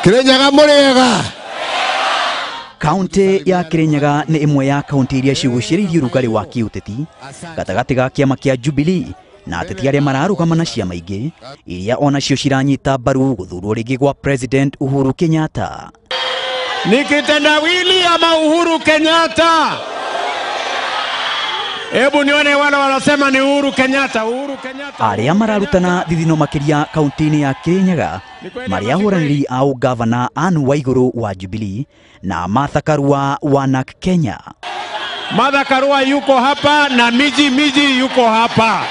Kirinyaga muriega. Kaunti ya Kirinyaga ni imwe ya kaunti iria ciguciriirie rugari wa kiuteti gatagati ga kiama kia Jubilee na ateti aria mararugama na ciama ingi iria onacio ciranyita mbaru guthurwo ringi gwa President Uhuru Kenyatta. Ni kitendawili ama Uhuru Kenyatta? Hebu nione wale wanasema ni Uhuru Kenyatta. Aria mararutana thithino makiria kaunti-ini ya Kirinyaga maria huraniri au governor Anne Waiguru wa Jubilee na Martha Karua wa NARC Kenya. Martha Karua yuko hapa na Miji yuko hapa.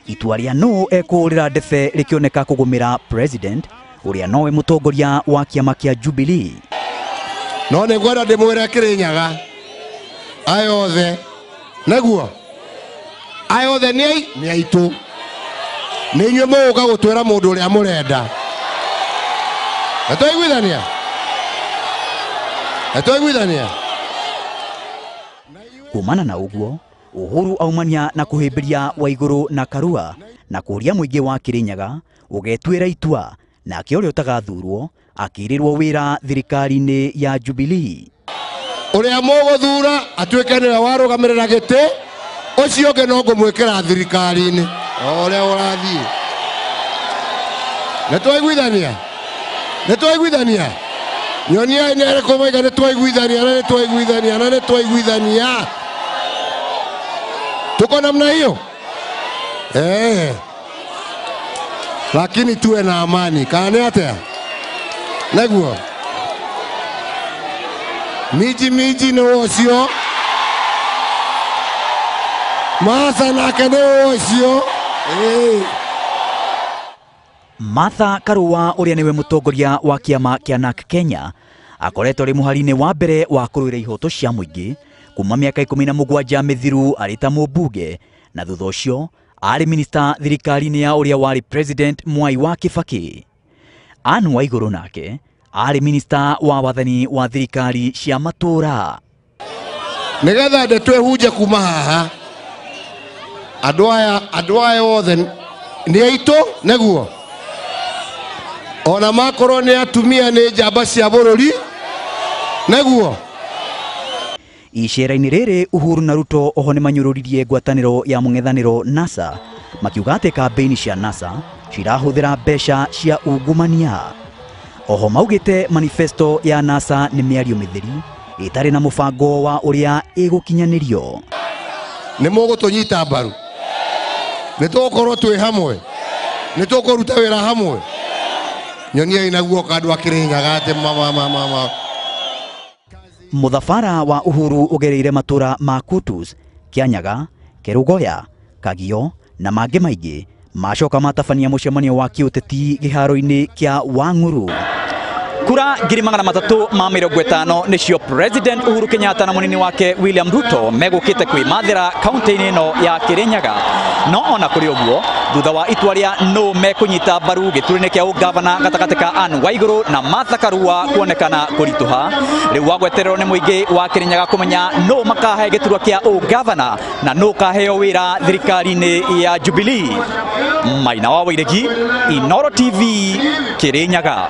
Itua ria no ekurira ndebe rikioneka kugumira president uria nowe mutongoria wa kiama kia Jubilee. No ne gwada ndimwira Kirinyaga ayothe naguo ayothe ni aitu ni inywe muga gutwira mundu uria murenda atoiguithania kumana na uguo Uhuru aumania na kuhimbiria Waiguru na Karua na kuria muingi wa Kirinyaga ugetwira itua na kiorio utagathurwo akirirwo wira thirikari-ini ya Jubilee. Uria muguthura atuike niwe warugamirira giti ucio nge no ngumwikira thirikari-ini uria urathii. Nitwaiguithania nyonia nere kumaiga nitwaiguithania tuko namna hiyo lakini tuwe na amani kana atia naguo miji no ocio masa na kene ocio Martha Karua uria niwe mutongoria wa kiama kia NARC Kenya akoretwo ri muhari-ini wa mbere wa kuruira ihoto cia muingi kuma miaka 17 mithiru ari ta mubunge na thutha ucio ari minister thirikari-ini ya uria wari president Mwai wa Kibaki. Anne Waiguru nake ari minister wa wathani wa thirikari cia matura. Nigetha ndetwe huje kuma haha andu aya othe ni aitu naguo ona makorwo ni atumia ni njamba cia bururi naguo. Icera-ini riri Uhuru na Ruto oho ni manyururirie ngwataniro ya mung'ethaniro NASA makiuga ati kampeini cia NASA cirahuthira mbeca cia ungumania. Oho maugite manifesto ya NASA ni miario mitheri itari na mubango wa uria igukinyanirio. Ni mugutunyita mbaru nitukorwo twi hamwe nitukuruta wira hamwe nyonia inaguo kandu Kirinyaga ati mama. Muthafara wa Uhuru ugereire matura ma Kutus, Kianyaga, Kerugoya, Kagio na mangi maingi macoka matabania mucemanio wa kiuteti giharo-ini kia Wang'uru. Kura 350 nicio President Uhuru Kenyatta na munini wake William Ruto megukite kwimathira kaunti-ini no ya Kirinyaga. No ona kuri uguo thutha wa itua ria no mekunyita mbaru giturini kia ugavana gatagati ka Anne Waiguru na Martha Karua kuonekana kurituha riu wagwetererwo ni muingi wa Kirinyaga kumenya no makahe giturwa kia ugavana na no kaheo wira thirikari-ini ya Jubilee. Maina wa Wairegi, Inooro TV, Kirinyaga.